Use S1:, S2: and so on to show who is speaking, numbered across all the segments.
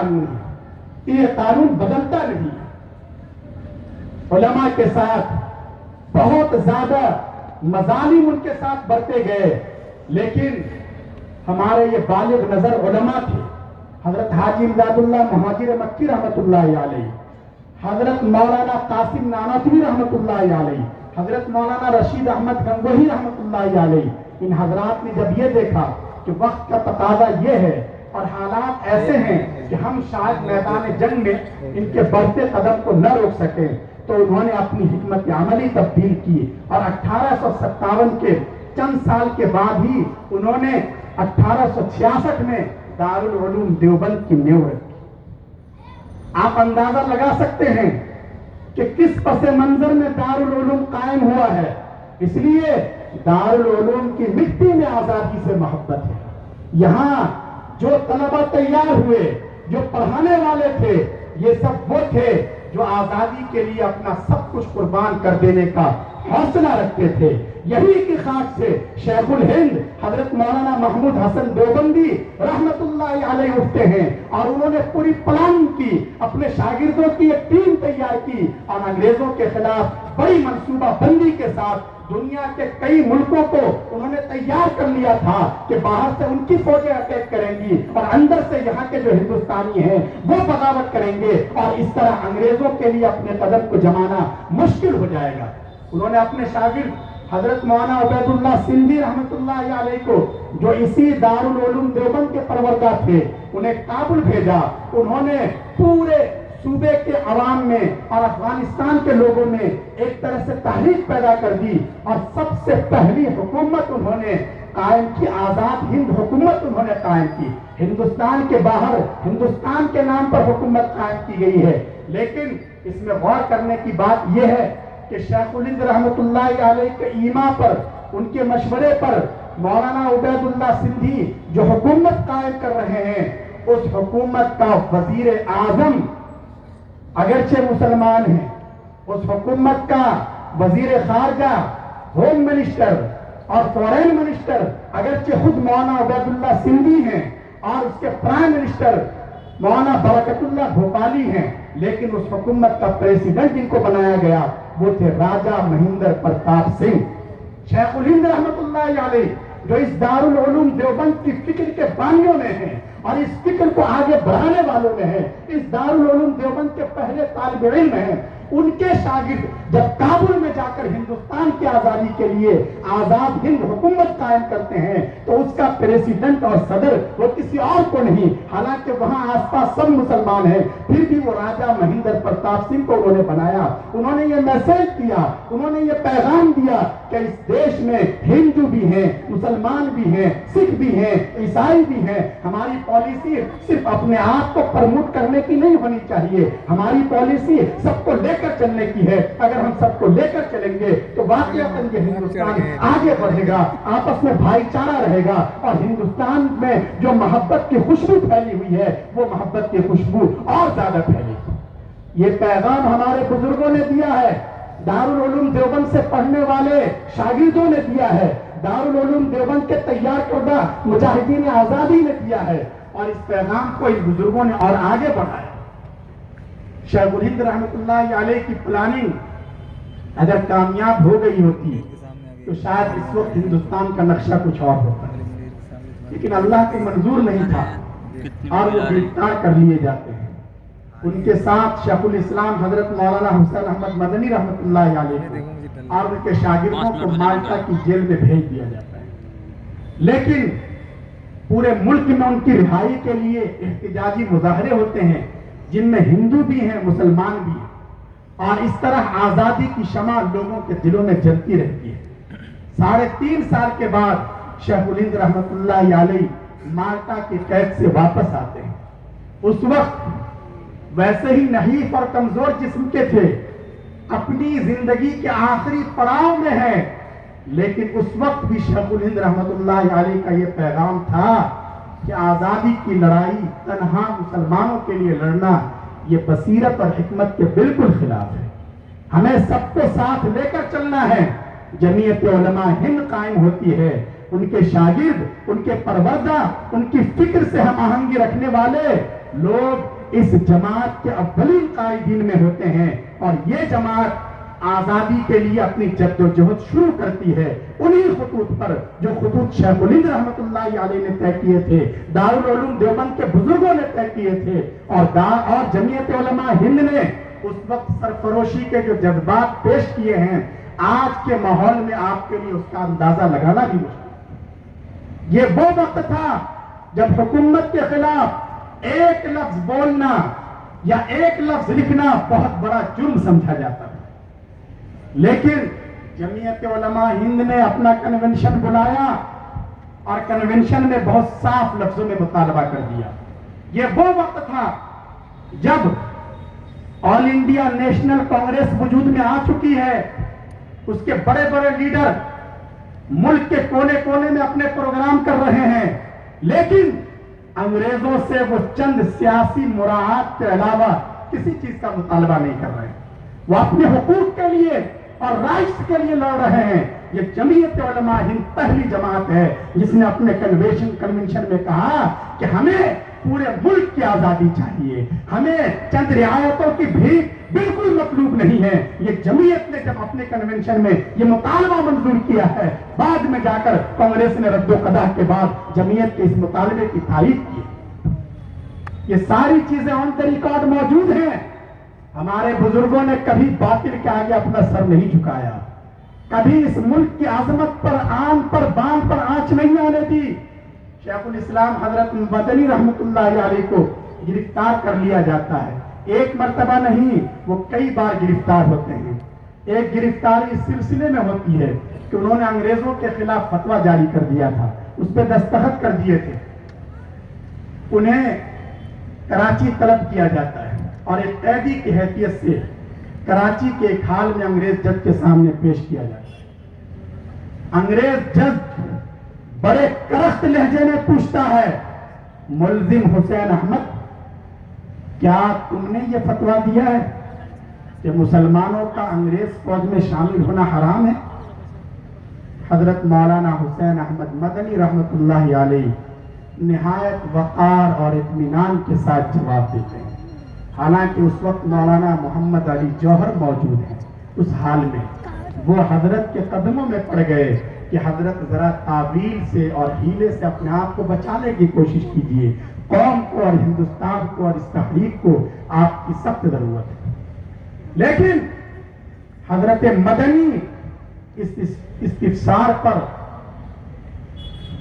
S1: قانون ہے، یہ قانون بدلتا نہیں ہے۔ علماء کے ساتھ بہت زیادہ مظالم ان کے ساتھ برتے گئے، لیکن ہمارے یہ بالغ نظر علماء تھے، حضرت حاجی امداد اللہ مہاجر مکی رحمت اللہ علیہ، حضرت مولانا قاسم نانوتوی رحمت اللہ علیہ، حضرت مولانا رشید احمد گنگوہی رحمت اللہ علیہ۔ ان حضرات نے جب یہ دیکھا کہ وقت کا تقاضا یہ ہے اور حالات ایسے ہیں کہ ہم شاید میدان جنگ میں ان کے بڑھتے قدم کو نہ روک سکیں، تو انہوں نے اپنی حکمت عملی تبدیل کی اور 1857 کے چند سال کے بعد ہی انہوں نے 1866 میں دارالعلوم دیوبند کی نیو رکھی۔ آپ اندازہ لگا سکتے ہیں کہ کس پس منظر میں دارالعلوم قائم ہوا ہے، اس لیے دارالعلوم کی مٹی میں آزادی سے محبت ہے۔ یہاں جو طلبہ تیار ہوئے، جو پڑھانے والے تھے، یہ سب وہ تھے جو آزادی کے لیے اپنا سب کچھ قربان کر دینے کا حوصلہ رکھتے تھے۔ یہی کی خاک سے شیخ الہند حضرت مولانا محمود حسن دیوبندی رحمت اللہ علیہ اٹھتے ہیں اور انہوں نے پوری پلان کی، اپنے شاگردوں کی ایک ٹیم تیار کی اور انگریزوں کے خلاف بڑی منصوبہ بندی کے ساتھ دنیا کے کئی ملکوں کو انہوں نے تیار کر لیا تھا کہ باہر سے ان کی فوجیں اٹیک کریں گی اور اندر سے یہاں کے جو ہندوستانی ہیں وہ بغاوت کریں گے، اور اس طرح انگریزوں کے لیے اپنے قدم کو جمانا مشکل ہو جائے گا۔ انہوں نے اپنے شاگرد حضرت مولانا عبید اللہ سندھی رحمت اللہ علیہ کو، جو اسی دارالعلوم دیوبند کے پروردہ تھے، انہیں کابل بھیجا۔ انہوں نے پورے صوبے کے عوام میں اور افغانستان کے لوگوں میں ایک طرح سے تحریک پیدا کر دی اور سب سے پہلی حکومت انہوں نے قائم کی، آزاد ہند حکومت انہوں نے قائم کی۔ ہندوستان کے باہر ہندوستان کے نام پر حکومت قائم کی گئی ہے، لیکن اس میں غور کرنے کی بات یہ ہے کہ شیخ الہند رحمت اللہ علیہ کے ایما پر، ان کے مشورے پر مولانا عبید اللہ سندھی جو حکومت قائم کر رہے ہیں، اس حکومت کا وزیر اعظم اگرچہ مسلمان ہیں، اس حکومت کا وزیر خارجہ، ہوم منسٹر اور فورین منسٹر اگرچہ خود مولانا عبید اللہ سندھی ہیں اور اس کے پرائم منسٹر مولانا برکت اللہ بھوپالی ہیں، لیکن اس حکومت کا پریزیڈنٹ جن کو بنایا گیا وہ تھے راجہ مہندر پرتاپ سنگھ۔ شیخ الہند رحمت اللہ علیہ جو اس دارالعلوم دیوبند کی فکر کے بانیوں میں ہیں اور اس فکر کو آگے بڑھانے والوں میں ہیں، اس دارالعلوم دیوبند کے پہلے طالب علم ہیں، ان کے شاگرد جب کابل میں جا کر ہندوستان کی آزادی کے لیے آزاد ہند حکومت قائم کرتے ہیں تو اس کا پریزیڈنٹ اور صدر وہ کسی اور کو نہیں، حالانکہ وہاں آس پاس سب مسلمان ہیں، پھر بھی وہ راجہ مہندر پرتاپ سنگھ کو انہوں نے بنایا۔ انہوں نے یہ میسج دیا، انہوں نے یہ پیغام دیا کہ اس دیش میں ہندو بھی ہیں، مسلمان بھی ہیں، سکھ بھی ہیں، عیسائی بھی ہیں، ہماری پالیسی صرف اپنے آپ کو پرموٹ کرنے کی نہیں ہونی چاہیے، ہماری پالیسی سب کو لے کر چلنے کی ہے۔ اگر ہم سب کو لے کر چلیں گے تو واقعتاً یہ ہندوستان آگے بڑھے گا، آپس میں بھائی چارہ رہے گا اور ہندوستان میں جو محبت کی خوشبو پھیلی ہوئی ہے وہ محبت کی خوشبو اور زیادہ پھیلے گی۔ یہ پیغام ہمارے بزرگوں نے دیا ہے، دارالعلوم دیوبند سے پڑھنے والے شاگردوں نے دیا ہے، دارالعلوم دیوبند کے تیار کردہ مجاہدین آزادی نے دیا ہے، اور اس پیغام کو ان بزرگوں نے اور آگے بڑھایا۔ شیخ الہند رحمت اللہ علیہ کی پلاننگ اگر کامیاب ہو گئی ہوتی تو شاید اس وقت ہندوستان کا نقشہ کچھ اور ہوتا ہے، لیکن اللہ کو منظور نہیں تھا اور وہ گرفتار کر لیے جاتے ہیں۔ ان کے ساتھ شیخ الاسلام حضرت مولانا حسین احمد مدنی رحمت اللہ علیہ کو اور ان کے شاگردوں کو مالٹا کی جیل میں بھیج دیا جاتا ہے، لیکن پورے ملک میں ان کی رہائی کے لیے احتجاجی مظاہرے ہوتے ہیں جن میں ہندو بھی ہیں، مسلمان بھی ہیں، اور اس طرح آزادی کی شمع لوگوں کے دلوں میں جلتی رہتی ہے۔ 3.5 سال کے بعد شیخ الہند رحمت اللہ علیہ مالٹا کی قید سے واپس آتے ہیں۔ اس وقت ویسے ہی نحیف اور کمزور جسم کے تھے، اپنی زندگی کے آخری پڑاؤ میں ہیں، لیکن اس وقت بھی شیخ الہند رحمت اللہ علیہ کا یہ پیغام تھا کہ آزادی کی لڑائی تنہا مسلمانوں کے لیے لڑنا یہ بصیرت اور حکمت کے بالکل خلاف ہے، ہمیں سب کو ساتھ لے کر چلنا ہے۔ جمعیت علماء ہند قائم ہوتی ہے، ان کے شاگرد، ان کے پروردہ، ان کی فکر سے ہم آہنگی رکھنے والے لوگ اس جماعت کے اولین قائدین میں ہوتے ہیں، اور یہ جماعت آزادی کے لیے اپنی جد و جہد شروع کرتی ہے انہی خطوط پر جو خطوط شیخ الہند رحمۃ اللہ علیہ نے طے کیے تھے، دارالعلوم دیوبند کے بزرگوں نے طے کیے تھے، اور جمعیت علماء ہند نے اس وقت سرفروشی کے جو جذبات پیش کیے ہیں، آج کے ماحول میں آپ کے لیے اس کا اندازہ لگانا بھی مشکل۔ یہ وہ وقت تھا جب حکومت کے خلاف ایک لفظ بولنا یا ایک لفظ لکھنا بہت بڑا جرم سمجھا جاتا تھا، لیکن جمعیت علماء ہند نے اپنا کنونشن بلایا اور کنونشن میں بہت صاف لفظوں میں مطالبہ کر دیا۔ یہ وہ وقت تھا جب آل انڈیا نیشنل کانگریس وجود میں آ چکی ہے، اس کے بڑے بڑے لیڈر ملک کے کونے کونے میں اپنے پروگرام کر رہے ہیں، لیکن انگریزوں سے وہ چند سیاسی مراعات کے علاوہ کسی چیز کا مطالبہ نہیں کر رہے ہیں۔ وہ اپنے حقوق کے لیے اور رائٹس کے لیے لڑ رہے ہیں۔ یہ جمعیت علماء ہند پہلی جماعت ہے جس نے اپنے کنونشن میں کہا کہ ہمیں پورے ملک کی آزادی چاہیے، ہمیں چند رعایتوں کی بھی بالکل مطلوب نہیں ہے۔ یہ جمعیت نے جب اپنے کنونشن میں یہ مطالبہ منظور کیا ہے، بعد میں جا کر کانگریس نے رد و قضا کے بعد جمعیت کے اس مطالبے کی تائید کی۔ یہ ساری چیزیں آن دا ریکارڈ موجود ہیں۔ ہمارے بزرگوں نے کبھی باطل کے آگے اپنا سر نہیں جھکایا، کبھی اس ملک کی عظمت پر آن پر بان پر آنچ نہیں آنے دی۔ شیخ الاسلام حضرت مدنی رحمت اللہ علیہ کو گرفتار کر لیا جاتا ہے، ایک مرتبہ نہیں، وہ کئی بار گرفتار ہوتے ہیں۔ ایک گرفتاری اس سلسلے میں ہوتی ہے کہ انہوں نے انگریزوں کے خلاف فتویٰ جاری کر دیا تھا، اس پہ دستخط کر دیے تھے۔ انہیں کراچی طلب کیا جاتا ہے اور ایک قیدی کی حیثیت سے کراچی کے ایک حال میں انگریز جج کے سامنے پیش کیا جاتا ہے۔ انگریز جج بڑے کرخت لہجے میں پوچھتا ہے، ملزم حسین احمد، کیا تم نے یہ فتویٰ دیا ہے کہ مسلمانوں کا انگریز فوج میں شامل ہونا حرام ہے؟ حضرت مولانا حسین احمد مدنی رحمت اللہ علیہ نہایت وقار اور اطمینان کے ساتھ جواب دیتے ہیں۔ حالانکہ اس وقت مولانا محمد علی جوہر موجود ہیں، اس حال میں وہ حضرت کے قدموں میں پڑ گئے کہ حضرت ذرا تعویل سے اور ہیلے سے اپنے آپ کو بچانے کی کوشش کیجیے، قوم کو اور ہندوستان کو اور اس تحریک کو آپ کی سخت ضرورت ہے۔ لیکن حضرت مدنی اس استفسار پر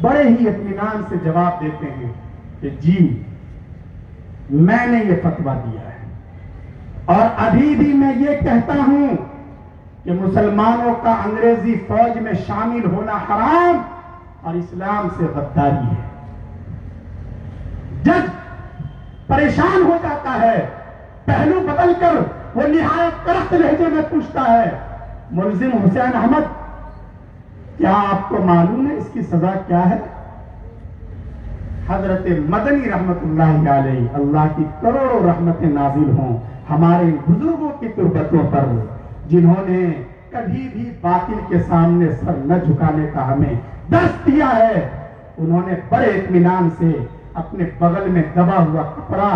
S1: بڑے ہی اطمینان سے جواب دیتے ہیں کہ جی میں نے یہ فتویٰ دیا ہے، اور ابھی بھی میں یہ کہتا ہوں کہ مسلمانوں کا انگریزی فوج میں شامل ہونا حرام اور اسلام سے غداری ہے۔ جج پریشان ہو جاتا ہے، پہلو بدل کر وہ نہایت کرخت لہجے میں پوچھتا ہے، ملزم حسین احمد، کیا آپ کو معلوم ہے اس کی سزا کیا ہے؟ حضرت مدنی رحمت اللہ علیہ، اللہ کی کروڑوں رحمتیں نازل ہوں ہمارے بزرگوں کی تربتوں پر، جنہوں نے کبھی بھی باطل کے سامنے سر نہ جھکانے کا ہمیں درس دیا ہے، انہوں نے بڑے اطمینان سے اپنے بغل میں دبا ہوا کپڑا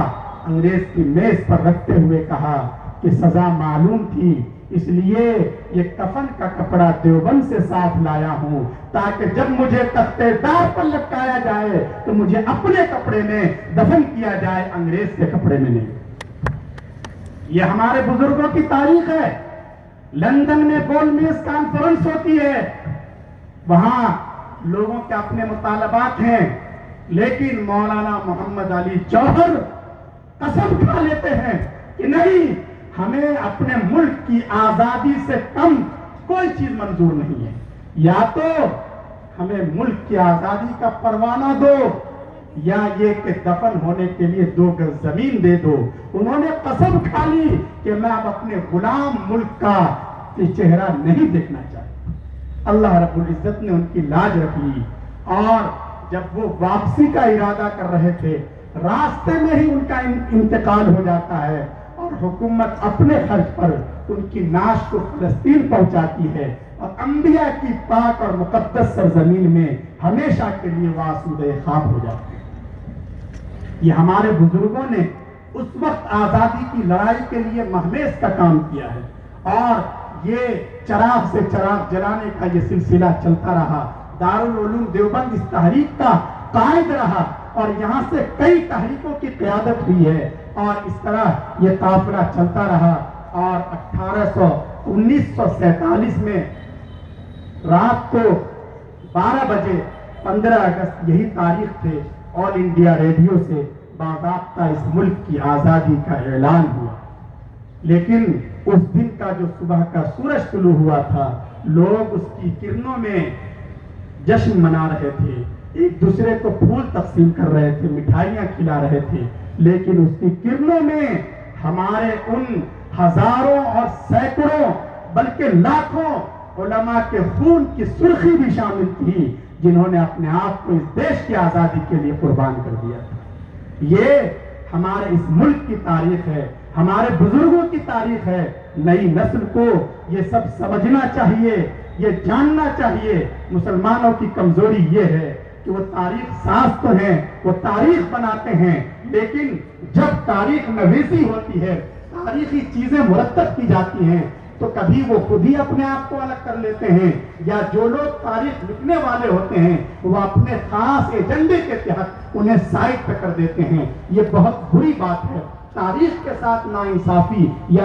S1: انگریز کی میز پر رکھتے ہوئے کہا کہ سزا معلوم تھی، اس لیے یہ کفن کا کپڑا دیوبند سے ساتھ لایا ہوں تاکہ جب مجھے تختے دار پر لٹکایا جائے تو مجھے اپنے کپڑے میں دفن کیا جائے، انگریز کے کپڑے میں نہیں۔ یہ ہمارے بزرگوں کی تاریخ ہے۔ لندن میں گول میز کانفرنس ہوتی ہے، وہاں لوگوں کے اپنے مطالبات ہیں، لیکن مولانا محمد علی جوہر قسم کھا لیتے ہیں کہ نہیں، ہمیں اپنے ملک کی آزادی سے کم کوئی چیز منظور نہیں ہے، یا تو ہمیں ملک کی آزادی کا پروانہ دو یا یہ کہ دفن ہونے کے لیے 2 گز زمین دے دو۔ انہوں نے قسم کھا لی کہ میں اب اپنے غلام ملک کا چہرہ نہیں دیکھنا چاہتا۔ اللہ رب العزت نے ان کی لاج رکھ لی، اور جب وہ واپسی کا ارادہ کر رہے تھے، راستے میں ہی ان کا انتقال ہو جاتا ہے، اور حکومت اپنے خرچ پر ان کی نعش کو فلسطین پہنچاتی ہے، اور انبیاء کی پاک اور مقدس سرزمین میں ہمیشہ کے لیے وہ آسودہ خواب ہو جاتے ہیں۔ یہ ہمارے بزرگوں نے اس وقت آزادی کی لڑائی کے لیے مہمیز کا کام کیا ہے، اور یہ چراغ سے چراغ جلانے کا یہ سلسلہ چلتا رہا۔ دارالعلوم دیوبند اس تحریک کا قائد رہا، اور یہاں سے کئی تحریکوں کی قیادت ہوئی ہے، اور اس طرح یہ قافلہ چلتا رہا۔ اور 1947 میں رات کو 12 بجے 15 اگست یہی تاریخ تھے، آل انڈیا ریڈیو سے باضابطہ اس ملک کی آزادی کا اعلان ہوا۔ لیکن اس دن کا جو صبح کا سورج طلوع ہوا تھا، لوگ اس کی کرنوں میں جشن منا رہے تھے، ایک دوسرے کو پھول تقسیم کر رہے تھے، مٹھائیاں کھلا رہے تھے، لیکن اس کی کرنوں میں ہمارے ان ہزاروں اور سینکڑوں بلکہ لاکھوں علماء کے خون کی سرخی بھی شامل تھی، جنہوں نے اپنے آپ کو اس دیش کی آزادی کے لیے قربان کر دیا تھا۔ یہ ہمارے اس ملک کی تاریخ ہے، ہمارے بزرگوں کی تاریخ ہے۔ نئی نسل کو یہ سب سمجھنا چاہیے، یہ جاننا چاہیے۔ مسلمانوں کی کمزوری یہ ہے کہ وہ تاریخ ساز تو ہیں، وہ تاریخ بناتے ہیں، لیکن جب تاریخ نویسی ہوتی ہے، تاریخی چیزیں مرتب کی جاتی ہیں، تو کبھی وہ خود ہی اپنے آپ کو الگ کر لیتے ہیں، یا جو لوگ تاریخ لکھنے والے ہوتے ہیں وہ اپنے خاص ایجنڈے کے تحت انہیں سائڈ پہ کر دیتے ہیں۔ یہ بہت بری بات ہے۔ تاریخ کے ساتھ ناانصافی یا